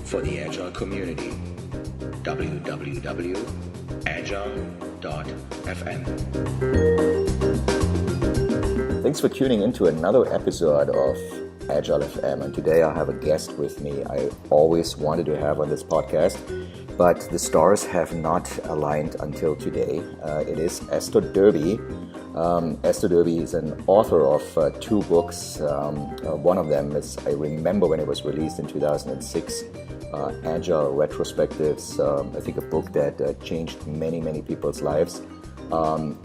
for the Agile community. www.Agile.FM. Thanks for tuning into another episode of Agile.FM, and today I have a guest with me I always wanted to have on this podcast, but the stars have not aligned until today. It is Esther Derby. Esther Derby is an author of two books. One of them is, I remember when it was released in 2006, Agile Retrospectives, I think a book that changed many people's lives.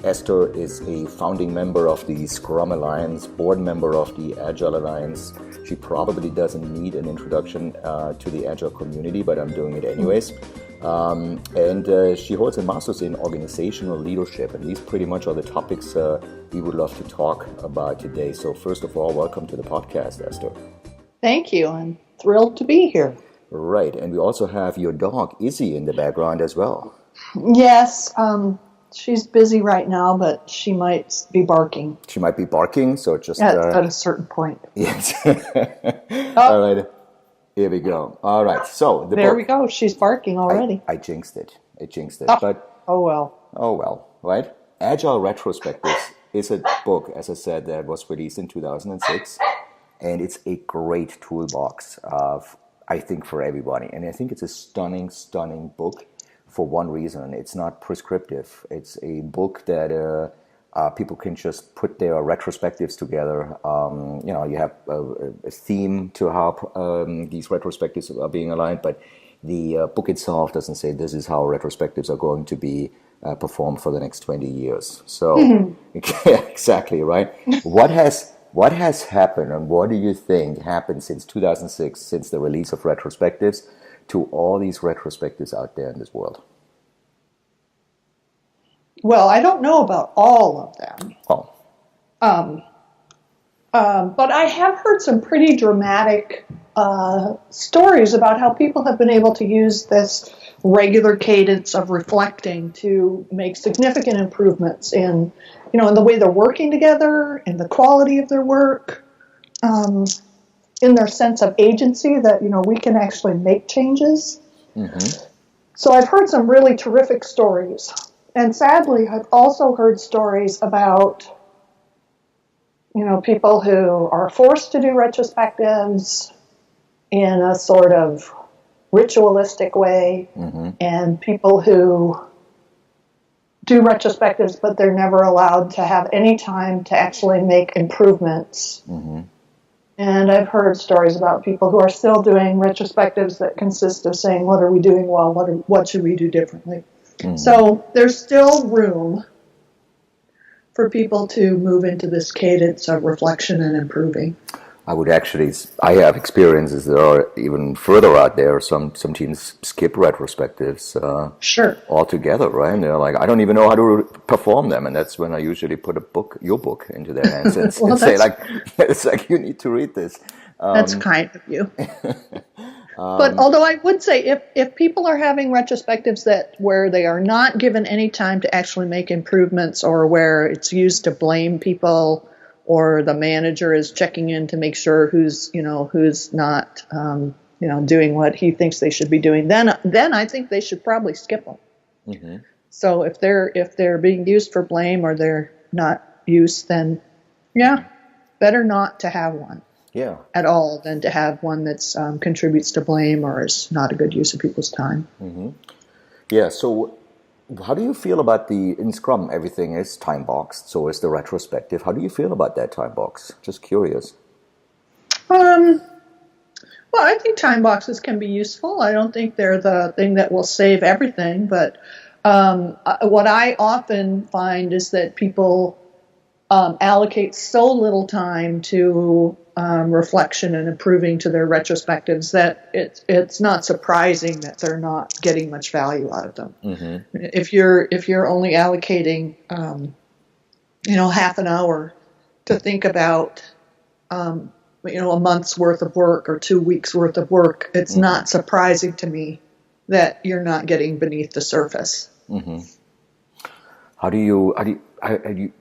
Esther is a founding member of the Scrum Alliance, board member of the Agile Alliance. She probably doesn't need an introduction to the Agile community, but I'm doing it anyways. And she holds a master's in organizational leadership, and these pretty much are the topics we would love to talk about today. So first of all, welcome to the podcast, Esther. Thank you. I'm thrilled to be here. Right, and we also have your dog, Izzy, in the background as well. Yes, she's busy right now, but she might be barking. She might be barking, so just... At a certain point. Yes. All right, here we go. All right, so... There we go, she's barking already. I jinxed it. Oh well, right? Agile Retrospectives is a book, as I said, that was released in 2006, and it's a great toolbox of, I think, for everybody. And I think it's a stunning book. For one reason, it's not prescriptive. It's a book that people can just put their retrospectives together. You have a theme to how these retrospectives are being aligned, but the book itself doesn't say this is how retrospectives are going to be performed for the next 20 years. So, exactly, right? What has happened, and what do you think happened since 2006, since the release of retrospectives, to all these retrospectives out there in this world? Well, I don't know about all of them. Oh. But I have heard some pretty dramatic stories about how people have been able to use this regular cadence of reflecting to make significant improvements in the way they're working together, in the quality of their work, in their sense of agency that, we can actually make changes. Mm-hmm. So I've heard some really terrific stories. And sadly, I've also heard stories about, people who are forced to do retrospectives in a sort of ritualistic way, mm-hmm. and people who do retrospectives, but they're never allowed to have any time to actually make improvements. Mm-hmm. And I've heard stories about people who are still doing retrospectives that consist of saying, what are we doing well? What should we do differently? Mm-hmm. So there's still room for people to move into this cadence of reflection and improving. I have experiences that are even further out there. Some teams skip retrospectives sure. altogether, right? And they're like, I don't even know how to perform them. And that's when I usually put your book into their hands and, and say, it's like, you need to read this. That's kind of you. But although I would say if people are having retrospectives where they are not given any time to actually make improvements, or where it's used to blame people, or the manager is checking in to make sure who's not, doing what he thinks they should be doing, then I think they should probably skip them. Mm-hmm. So if they're being used for blame, or they're not used, then better not to have one. Yeah. At all, than to have one that's contributes to blame or is not a good use of people's time. Mm-hmm. Yeah. So, how do you feel about in Scrum? Everything is time boxed. So is the retrospective. How do you feel about that time box? Just curious. Well, I think time boxes can be useful. I don't think they're the thing that will save everything, but what I often find is that people allocate so little time to reflection and improving to their retrospectives that it's not surprising that they're not getting much value out of them. Mm-hmm. If you're only allocating half an hour to think about a month's worth of work or 2 weeks worth of work, it's mm-hmm. not surprising to me that you're not getting beneath the surface. Mm-hmm. How do you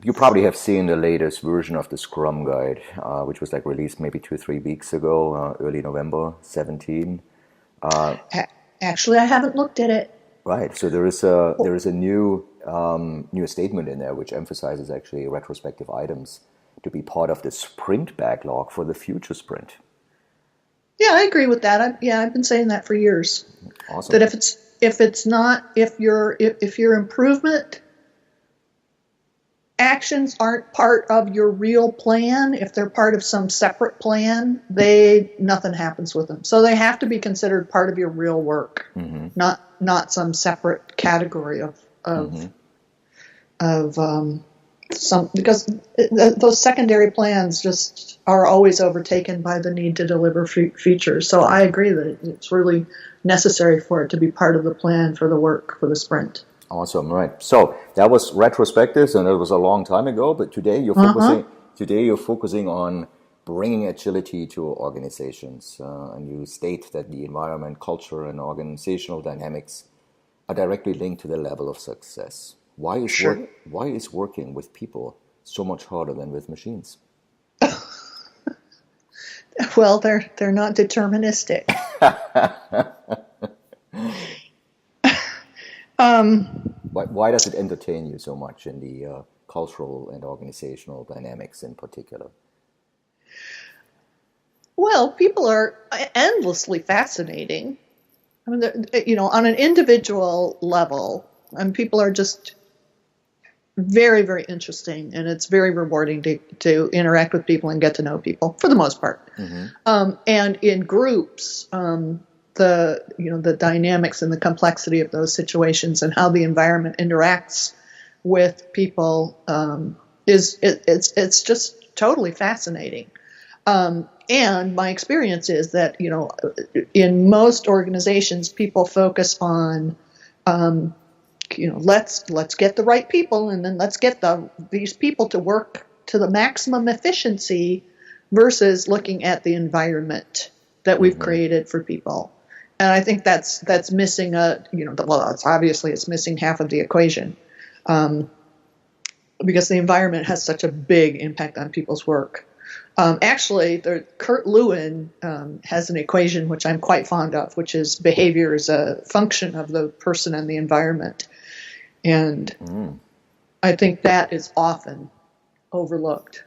you probably have seen the latest version of the Scrum Guide, which was released maybe 2-3 weeks ago, early November 17. Actually, I haven't looked at it. Right. So there is a new statement in there which emphasizes actually retrospective items to be part of the sprint backlog for the future sprint. Yeah, I agree with that. I've been saying that for years. Awesome. That if your improvement actions aren't part of your real plan, if they're part of some separate plan, nothing happens with them. So they have to be considered part of your real work, not some separate category of some, because those secondary plans just are always overtaken by the need to deliver features. So I agree that it's really necessary for it to be part of the plan for the work for the sprint. Awesome, right. So that was retrospectives, and it was a long time ago. But today you're focusing on bringing agility to organizations, and you state that the environment, culture, and organizational dynamics are directly linked to the level of success. Why is working with people so much harder than with machines? Well, they're not deterministic. Why does it entertain you so much in the cultural and organizational dynamics in particular? Well, people are endlessly fascinating. I mean, on an individual level, and people are just very, very interesting, and it's very rewarding to interact with people and get to know people for the most part. And in groups, the dynamics and the complexity of those situations and how the environment interacts with people it's just totally fascinating. And my experience is that in most organizations, people focus on let's get the right people, and then let's get these people to work to the maximum efficiency, versus looking at the environment that we've created for people. And I think that's missing it's missing half of the equation, because the environment has such a big impact on people's work. Actually, Kurt Lewin has an equation which I'm quite fond of, which is behavior is a function of the person and the environment. And I think that is often overlooked.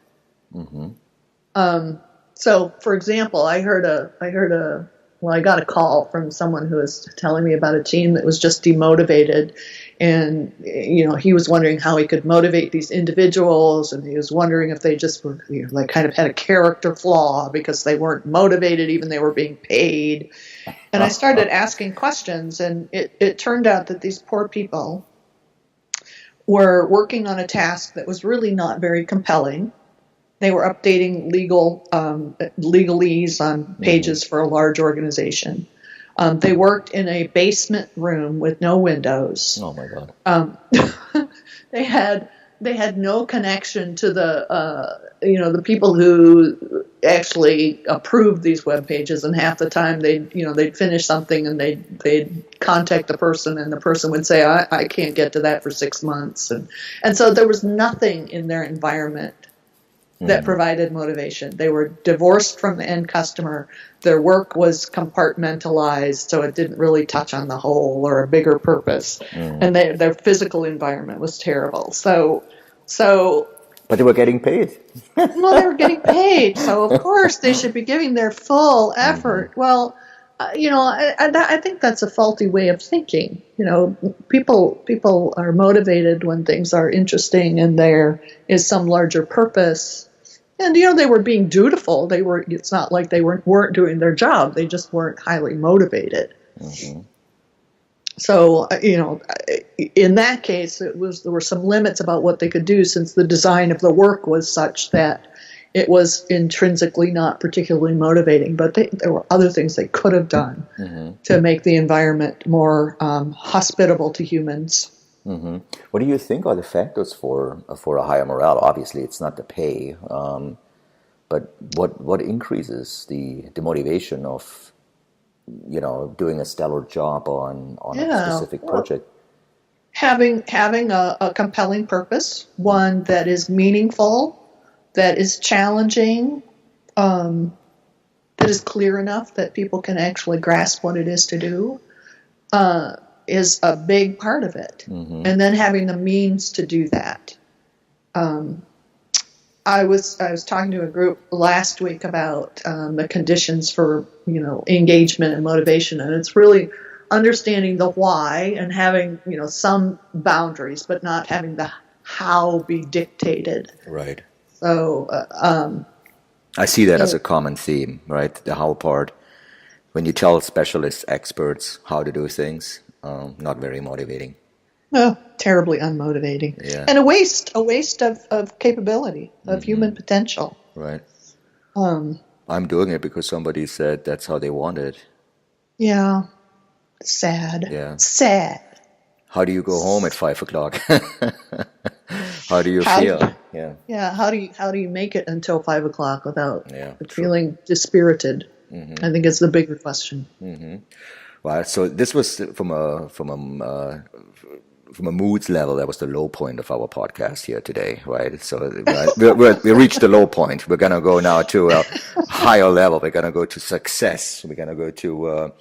So, for example, I got a call from someone who was telling me about a team that was just demotivated, and he was wondering how he could motivate these individuals, and he was wondering if they just were kind of had a character flaw because they weren't motivated even they were being paid. And I started asking questions, and it turned out that these poor people were working on a task that was really not very compelling. They were updating legalese on pages for a large organization. They worked in a basement room with no windows. Oh my God! They had no connection to the people who actually approved these web pages, and half the time they'd finish something and they'd contact the person, and the person would say, I can't get to that for 6 months, and so there was nothing in their environment that provided motivation. They were divorced from the end customer. Their work was compartmentalized, so it didn't really touch on the whole or a bigger purpose. And their physical environment was terrible. So. But they were getting paid. Well, they were getting paid, so of course they should be giving their full effort. Well, I think that's a faulty way of thinking. People are motivated when things are interesting and there is some larger purpose. And they were being dutiful. It's not like they weren't doing their job. They just weren't highly motivated. So in that case, there were some limits about what they could do, since the design of the work was such that it was intrinsically not particularly motivating, but there were other things they could have done to make the environment more hospitable to humans. What do you think are the factors for a higher morale? Obviously, it's not the pay, but what increases the motivation of doing a stellar job on a specific project? Having a compelling purpose, one that is meaningful, that is challenging, that that is clear enough that people can actually grasp what it is to do is a big part of it. And then having the means to do that. I was talking to a group last week about the conditions for engagement and motivation, and it's really understanding the why and having some boundaries, but not having the how be dictated. Right. So I see that as a common theme, right? The how part. When you tell specialists, experts how to do things, not very motivating. Oh, terribly unmotivating. Yeah. And a waste of capability, of human potential. Right. I'm doing it because somebody said that's how they want it. Yeah. Sad. Yeah. Sad. How do you go home at 5 o'clock? How do you feel? Yeah. Yeah. How do you make it until 5 o'clock without feeling dispirited? I think it's the bigger question. Well, so this was from a moods level. That was the low point of our podcast here today, right? So we reached the low point. We're gonna go now to a higher level. We're gonna go to success. We're gonna go to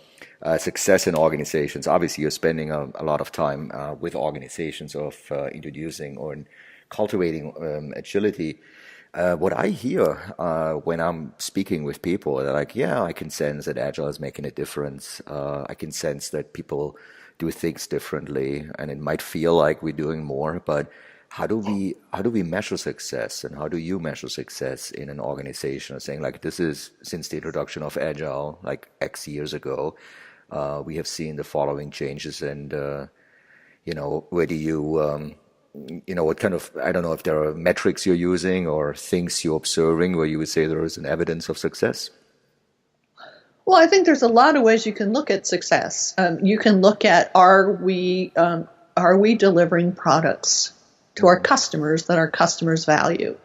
success in organizations. Obviously, you're spending a lot of time with organizations of introducing or cultivating agility. What I hear when I'm speaking with people, they're like, yeah, I can sense that Agile is making a difference. I can sense that people do things differently, and it might feel like we're doing more, but how do we measure success, and how do you measure success in an organization? Saying like, this is since the introduction of Agile, like X years ago, we have seen the following changes, and where do you what kind of, I don't know if there are metrics you're using or things you're observing where you would say there is an evidence of success? Well, I think there's a lot of ways you can look at success. You can look at are we delivering products to our customers that our customers value?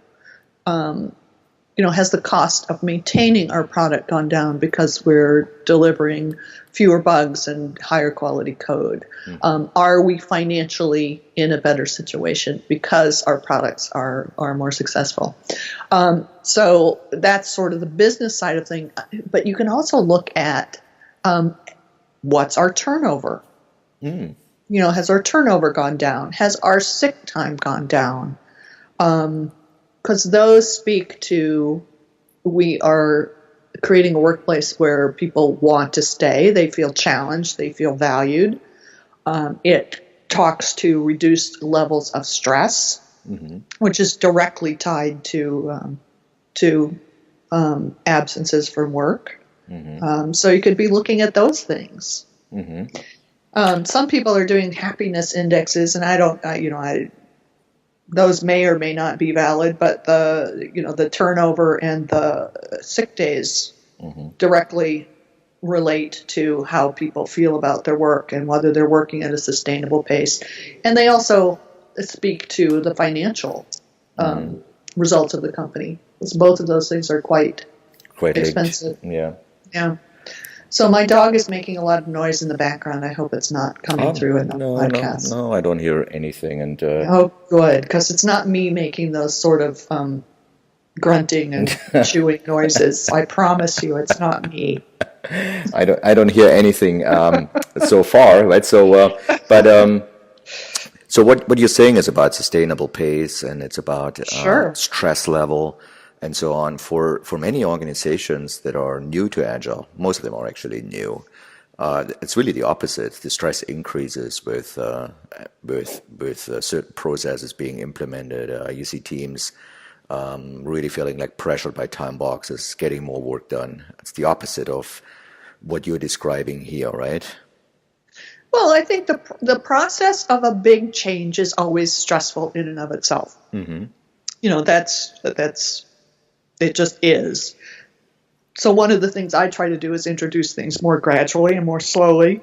Has the cost of maintaining our product gone down because we're delivering fewer bugs and higher quality code? Are we financially in a better situation because our products are more successful? So that's sort of the business side of things. But you can also look at what's our turnover? Has our turnover gone down? Has our sick time gone down? Because those speak to, we are creating a workplace where people want to stay, they feel challenged, they feel valued. It talks to reduced levels of stress, which is directly tied to absences from work. So you could be looking at those things. Some people are doing happiness indexes, and those may or may not be valid, but the turnover and the sick days directly relate to how people feel about their work and whether they're working at a sustainable pace. And they also speak to the financial results of the company, because both of those things are quite expensive. Yeah. So my dog is making a lot of noise in the background. I hope it's not coming through in the podcast. No, I don't hear anything. And oh, good, because it's not me making those sort of grunting and chewing noises. I promise you, it's not me. I don't hear anything so far, right? So, so what you're saying is about sustainable pace, and it's about stress level, and so on. For many organizations that are new to Agile, most of them are actually new. It's really the opposite. The stress increases with certain processes being implemented. You see teams really feeling like pressured by time boxes, getting more work done. It's the opposite of what you're describing here, right? Well, I think the process of a big change is always stressful in and of itself. That's it just is. So one of the things I try to do is introduce things more gradually and more slowly,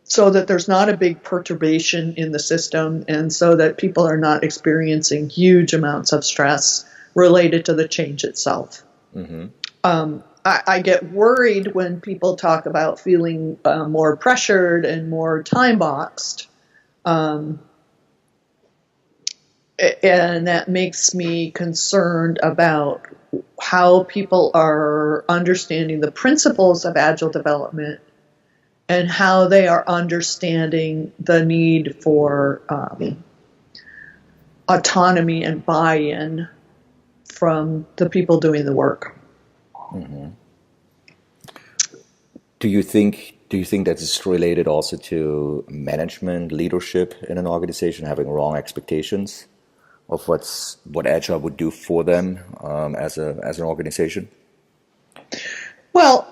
so that there's not a big perturbation in the system, and so that people are not experiencing huge amounts of stress related to the change itself. I get worried when people talk about feeling more pressured and more time boxed. and that makes me concerned about how people are understanding the principles of Agile development and how they are understanding the need for autonomy and buy-in from the people doing the work. Mm-hmm. Do you think that is related also to management, leadership in an organization having wrong expectations of what Agile would do for them as an organization? Well,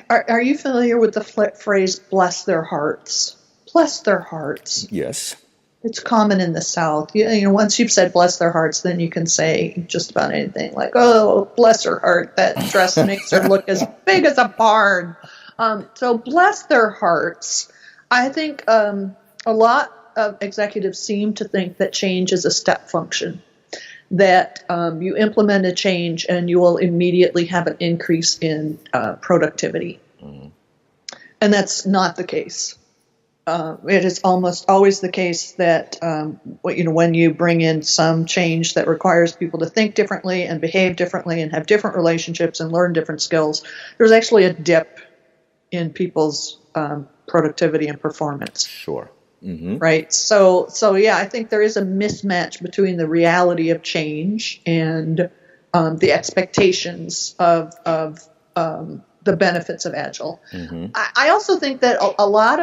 are you familiar with the phrase "bless their hearts"? Bless their hearts. Yes. It's common in the South. You know, once you've said "bless their hearts," then you can say just about anything, like, "Oh, bless her heart. That dress makes her look as big as a barn." So, bless their hearts. I think a lot of executives seem to think that change is a step function. That you implement a change and you will immediately have an increase in productivity. Mm-hmm. And that's not the case. It is almost always the case that when you bring in some change that requires people to think differently and behave differently and have different relationships and learn different skills, there's actually a dip in people's productivity and performance. Sure. Mm-hmm. Right. So yeah, I think there is a mismatch between the reality of change and the expectations of the benefits of Agile. Mm-hmm. I also think that a lot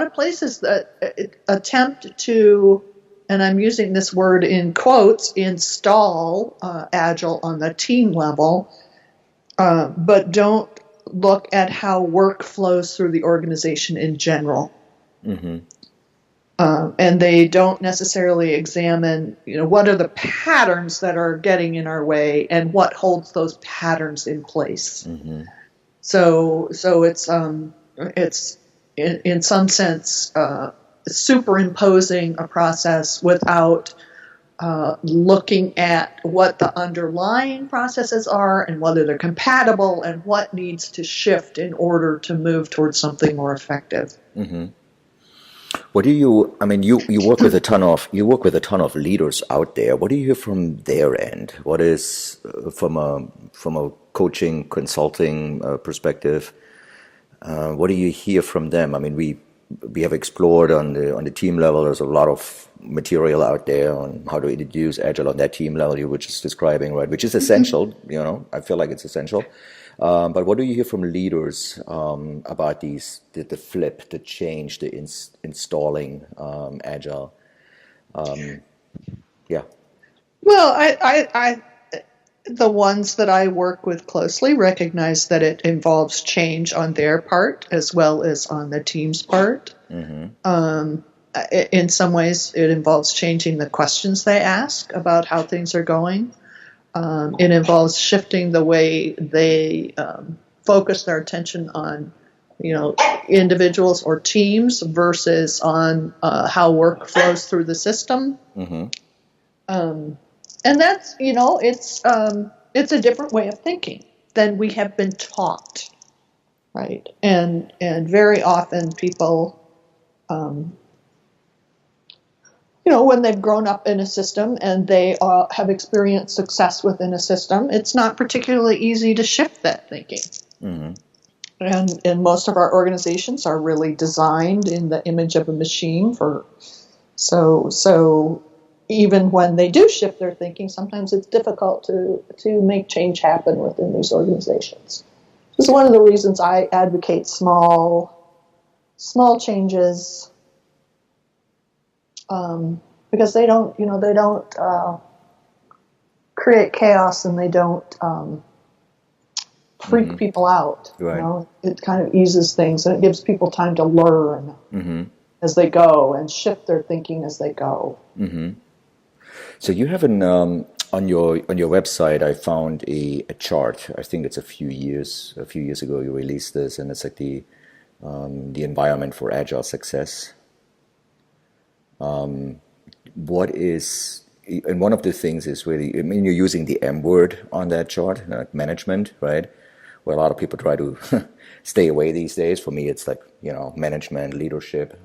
of places that attempt to, and I'm using this word in quotes, install Agile on the team level, but don't look at how work flows through the organization in general. Mm-hmm. And they don't necessarily examine, what are the patterns that are getting in our way and what holds those patterns in place. Mm-hmm. So it's in some sense superimposing a process without looking at what the underlying processes are and whether they're compatible and what needs to shift in order to move towards something more effective. Mm-hmm. What do you work with a ton of leaders out there. What do you hear from their end? What is from a coaching, consulting perspective? What do you hear from them? I mean, we have explored on the team level. There's a lot of material out there on how to introduce Agile on that team level you were just describing, right? Which is essential. I feel like it's essential. But what do you hear from leaders about the flip, the change, the installing Agile? Yeah. Well, I the ones that I work with closely recognize that it involves change on their part as well as on the team's part. Mm-hmm. In some ways, it involves changing the questions they ask about how things are going. It involves shifting the way they focus their attention on, individuals or teams versus on how work flows through the system. Mm-hmm. And that's, it's a different way of thinking than we have been taught, right? And very often people, when they've grown up in a system and they have experienced success within a system, it's not particularly easy to shift that thinking. Mm-hmm. And most of our organizations are really designed in the image of a machine so even when they do shift their thinking, sometimes it's difficult to make change happen within these organizations. This is one of the reasons I advocate small changes. Because they don't create chaos and they don't freak mm-hmm. people out. Right. It kind of eases things and it gives people time to learn mm-hmm. as they go and shift their thinking as they go. Mm-hmm. So you have on your website, I found a chart. I think it's a few years ago you released this, and it's like the environment for Agile success. What is, and one of the things is really, you're using the M word on that chart, like management, right? Where a lot of people try to stay away these days. For me, it's like, management, leadership.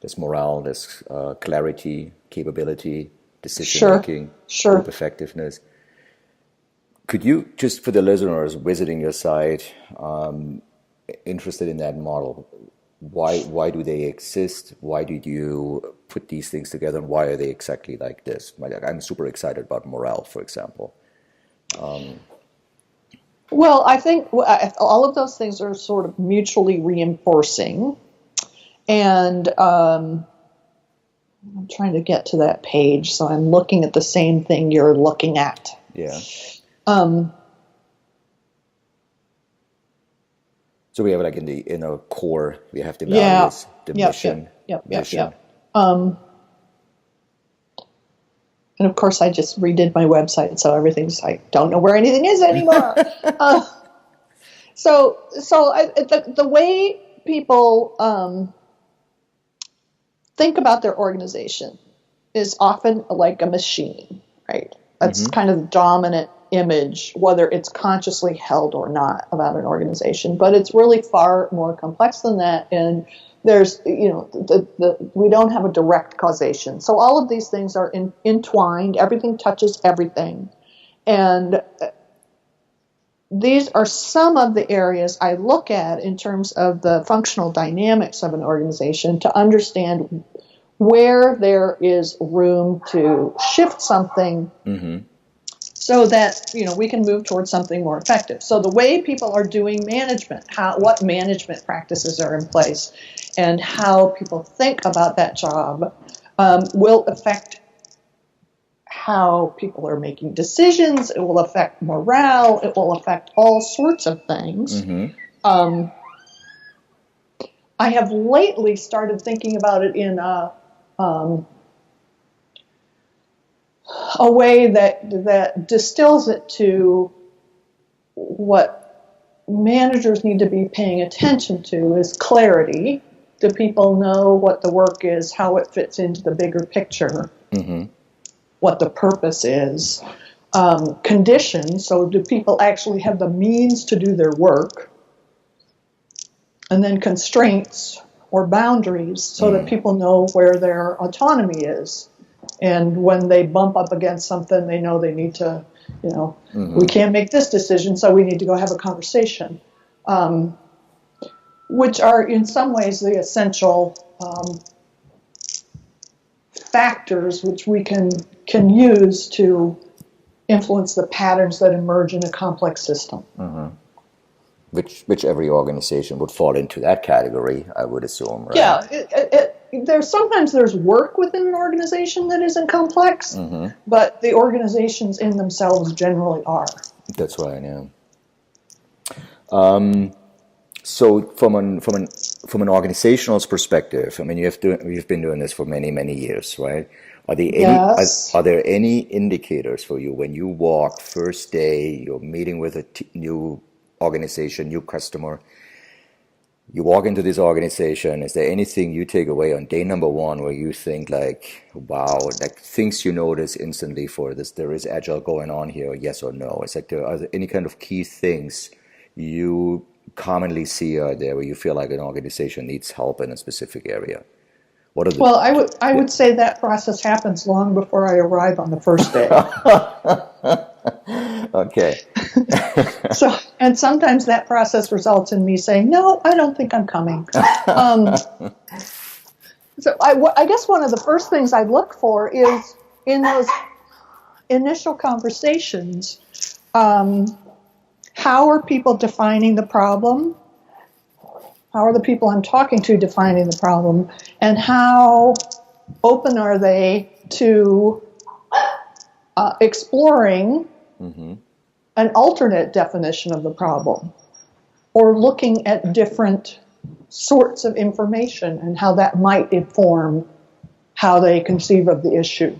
there's morale, there's clarity, capability, decision-making, group effectiveness. Could you, just for the listeners visiting your site, interested in that model, why do they exist? Why did you put these things together, and why are they exactly like this? I'm super excited about morale, for example. Well, I think all of those things are sort of mutually reinforcing. And I'm trying to get to that page, so I'm looking at the same thing you're looking at. Yeah. So we have like in the inner core, we have the values, the mission. And of course, I just redid my website, so everything's, I don't know where anything is anymore. So the way people think about their organization is often like a machine, right? That's kind of the dominant image, whether it's consciously held or not, about an organization. But it's really far more complex than that, and there's, we don't have a direct causation. So all of these things are entwined. Everything touches everything. And these are some of the areas I look at in terms of the functional dynamics of an organization to understand where there is room to shift something so that, we can move towards something more effective. So the way people are doing management, what management practices are in place, and how people think about that job will affect how people are making decisions. It will affect morale. It will affect all sorts of things. I have lately started thinking about it in a way that distills it to what managers need to be paying attention to is clarity. Do people know what the work is, how it fits into the bigger picture, what the purpose is? Conditions, so do people actually have the means to do their work? And then constraints or boundaries, so that people know where their autonomy is. And when they bump up against something, they know they need to, we can't make this decision, so we need to go have a conversation. Which are in some ways the essential factors which we can use to influence the patterns that emerge in a complex system. Which every organization would fall into that category, I would assume, right? Yeah, there's work within an organization that isn't complex, but the organizations in themselves generally are. That's right, yeah. So from an organizational perspective, I mean, you've been doing this for many, many years, right? Are there any indicators for you when you walk first day, you're meeting with a new organization, new customer, you walk into this organization, is there anything you take away on day number one where you think like, wow, like things you notice instantly for this, there is Agile going on here, yes or no? It's like, are there any kind of key things you commonly see out there where you feel like an organization needs help in a specific area? Well, I would say that process happens long before I arrive on the first day. Okay. And sometimes that process results in me saying, no, I don't think I'm coming. So I guess one of the first things I look for is in those initial conversations, how are people defining the problem? How are the people I'm talking to defining the problem? And how open are they to exploring an alternate definition of the problem, or looking at different sorts of information and how that might inform how they conceive of the issue?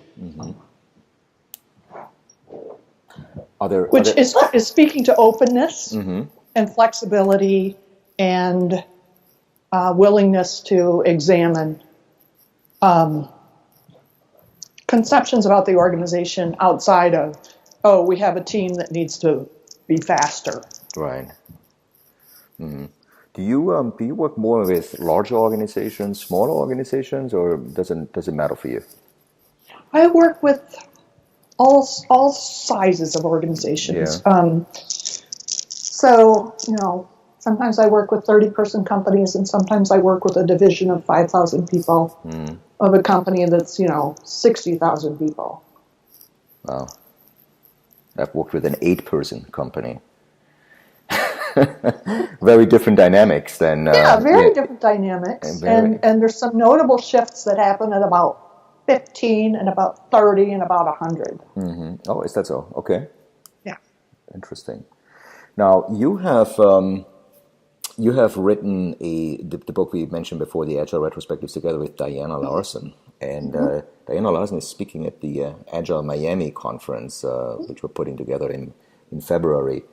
Which is speaking to openness and flexibility and willingness to examine conceptions about the organization outside of, oh, we have a team that needs to be faster. Right. Do you work more with larger organizations, smaller organizations, or does it matter for you? I work with all sizes of organizations. Yeah. So, sometimes I work with 30-person companies, and sometimes I work with a division of 5,000 people of a company that's, 60,000 people. Wow. I've worked with an 8-person company. Very different dynamics than... very different dynamics. And there's some notable shifts that happen at about 15 and about 30 and about 100. Mm-hmm. Oh, is that so? Okay. Yeah. Interesting. Now, you have written the book we mentioned before, the Agile Retrospectives, together with Diana Larson. And Diana Larson is speaking at the Agile Miami conference, which we're putting together in February.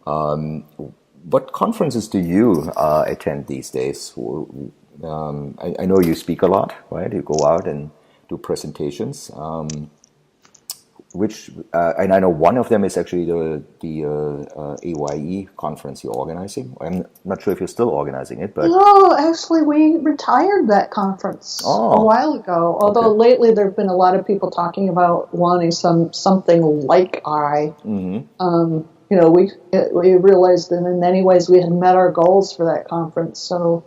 What conferences do you attend these days? I know you speak a lot, right? You go out and do presentations. And I know one of them is actually the AYE conference you're organizing. I'm not sure if you're still organizing it, but no, actually, we retired that conference a while ago. Although lately there have been a lot of people talking about wanting something like I. Mm-hmm. We realized that in many ways we had met our goals for that conference, so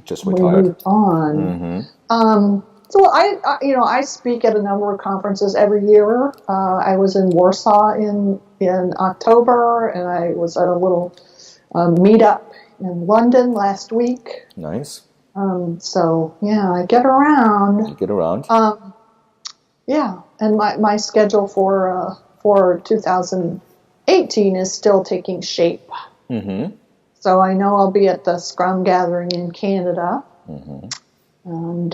just we retired. moved on. Mm-hmm. So I speak at a number of conferences every year. I was in Warsaw in October, and I was at a little meetup in London last week. Nice. I get around. You get around. And my schedule for 2018 is still taking shape. Mm-hmm. So I know I'll be at the Scrum Gathering in Canada. Mm-hmm. And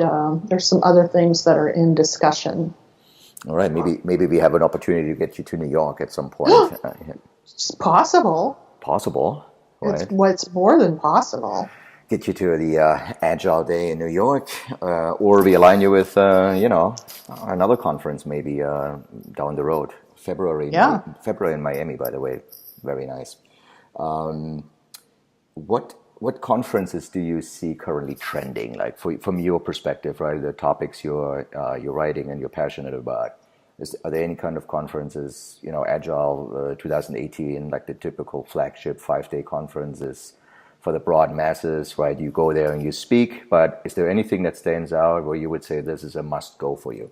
there's some other things that are in discussion. All right, maybe we have an opportunity to get you to New York at some point. It's possible. Possible, right? It's more than possible. Get you to the Agile Day in New York, or we align you with another conference maybe down the road. February in Miami, by the way, very nice. What conferences do you see currently trending? Like from your perspective, right? The topics you're writing and you're passionate about. Are there any kind of conferences, Agile 2018, like the typical flagship 5-day conferences for the broad masses, right? You go there and you speak, but is there anything that stands out where you would say this is a must go for you?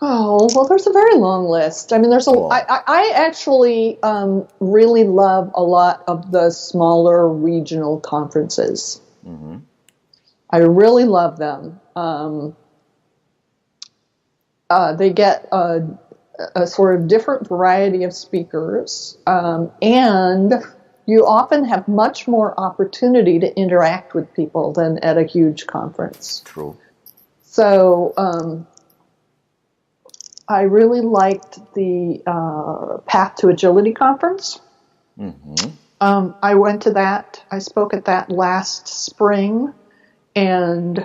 Oh, well, there's a very long list. I mean, I actually really love a lot of the smaller regional conferences. Mm-hmm. I really love them. They get a sort of different variety of speakers, and you often have much more opportunity to interact with people than at a huge conference. True. So, I really liked the Path to Agility conference. Mm-hmm. I went to that. I spoke at that last spring, and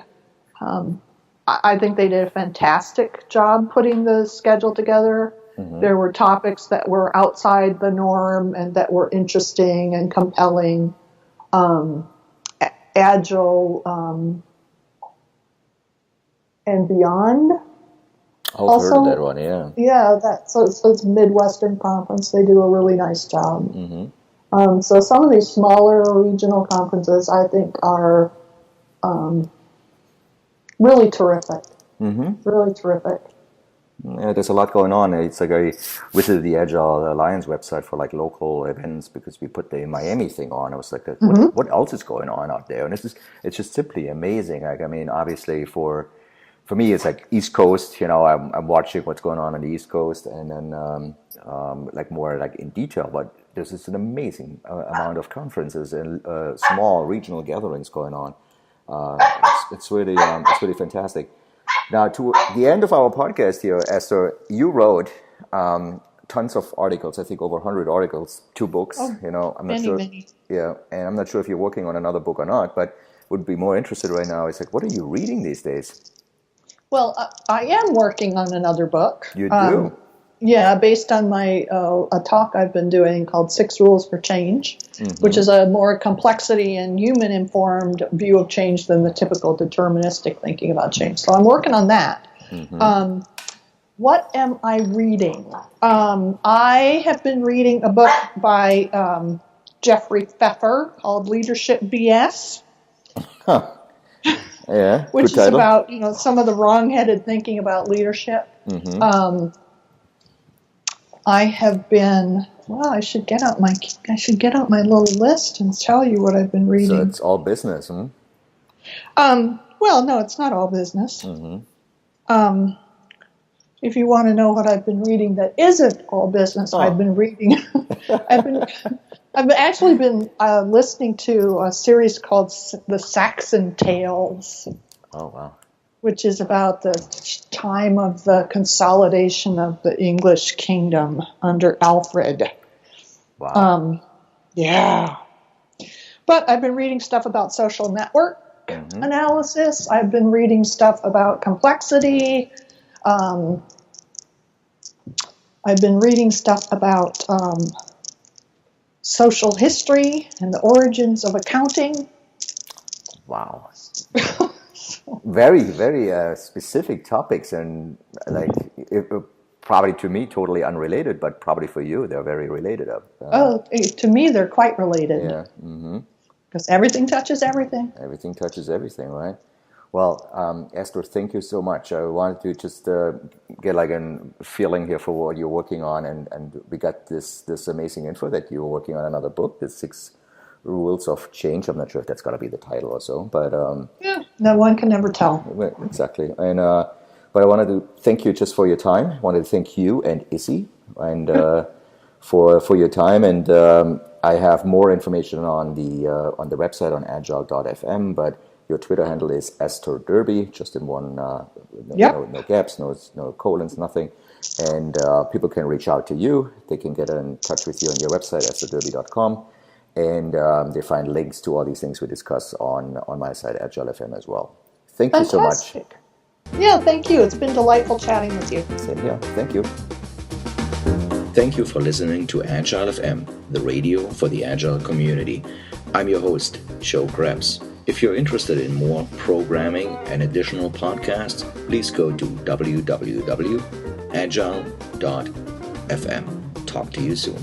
I think they did a fantastic job putting the schedule together. Mm-hmm. There were topics that were outside the norm and that were interesting and compelling. Agile and Beyond. I've heard of that one, yeah. Yeah, so it's Midwestern Conference. They do a really nice job. Mm-hmm. So some of these smaller regional conferences, I think, are really terrific. Mm-hmm. Really terrific. Yeah, there's a lot going on. It's like I visited the Agile Alliance website for like local events because we put the Miami thing on. I was like, what else is going on out there? And it's just simply amazing. Like, I mean, obviously for me, it's like East Coast. I'm watching what's going on the East Coast, and then like more like in detail. But there's just an amazing amount of conferences and small regional gatherings going on. It's really fantastic. Now, to the end of our podcast here, Esther, you wrote tons of articles. I think over 100 articles, 2 books. I'm not sure. Many. Yeah, and I'm not sure if you're working on another book or not. But would be more interested right now. It's like, what are you reading these days? Well, I am working on another book. You do? based on my a talk I've been doing called 6 Rules for Change, which is a more complexity and human-informed view of change than the typical deterministic thinking about change. So I'm working on that. What am I reading? I have been reading a book by Jeffrey Pfeffer called Leadership BS. Huh. Yeah, which is title. about some of the wrong-headed thinking about leadership. I have been. Well, I should get out my little list and tell you what I've been reading. So it's all business, Well, no, it's not all business. If you want to know what I've been reading that isn't all business, I've been reading. I've actually been listening to a series called The Saxon Tales. Oh, wow. Which is about the time of the consolidation of the English kingdom under Alfred. Wow. Yeah. But I've been reading stuff about social network analysis. I've been reading stuff about complexity. I've been reading stuff about social history and the origins of accounting. Wow. Very, very specific topics, and probably to me totally unrelated, but probably for you they're very related. To me they're quite related. Yeah. Because everything touches everything. Everything touches everything, right? Well, Esther, thank you so much. I wanted to just get like a feeling here for what you're working on, and we got this amazing info that you're working on another book, the 6 Rules of Change. I'm not sure if that's going to be the title or so, but no one can ever tell. Exactly. And but I wanted to thank you just for your time. I wanted to thank you and Issy and for your time. And I have more information on the website on Agile.FM, but your Twitter handle is Esther Derby, just in one, no gaps, no colons, nothing. And people can reach out to you. They can get in touch with you on your website, estherderby.com. And they find links to all these things we discuss on my site, Agile.FM as well. Thank you so much. Yeah, thank you. It's been delightful chatting with you. Same here. Thank you. Thank you for listening to Agile.FM, the radio for the Agile community. I'm your host, Joe Krebs. If you're interested in more programming and additional podcasts, please go to www.agile.fm. Talk to you soon.